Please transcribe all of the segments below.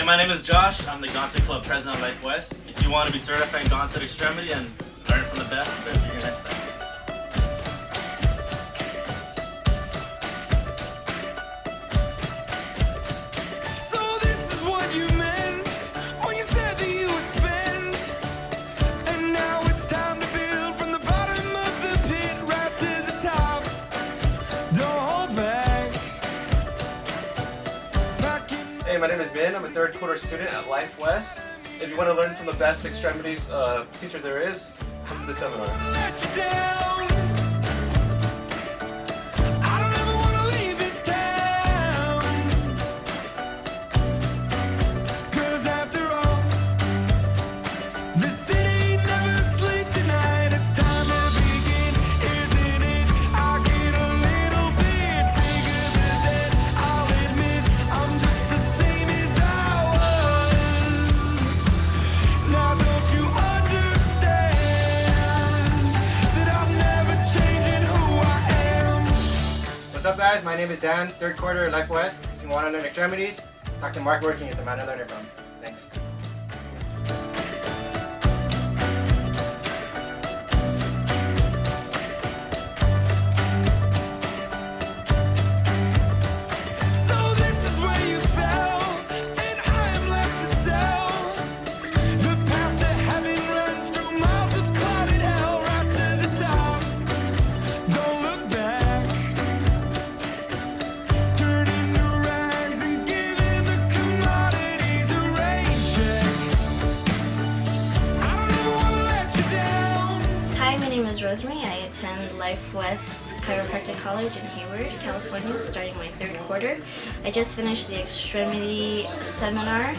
Hey, my name is Josh. I'm the Gonstead Club president of Life West. If you want to be certified in Gonstead Extremity and learn from the best, you better be here next time. Hey, my name is Min. I'm a third quarter student at Life West. If you want to learn from the best extremities teacher there is, come to the seminar. What's up, guys? My name is Dan, third quarter Life West. If you want to learn extremities, talk to Mark Working. He's the man to learn it from. Thanks. Hi, my name is Rosemary. I attend Life West Chiropractic College in Hayward, California, starting my third quarter. I just finished the extremity seminar,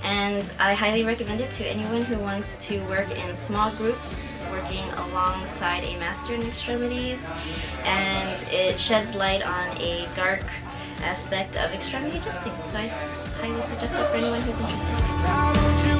and I highly recommend it to anyone who wants to work in small groups, working alongside a master in extremities, and it sheds light on a dark aspect of extremity adjusting. So I highly suggest it for anyone who's interested.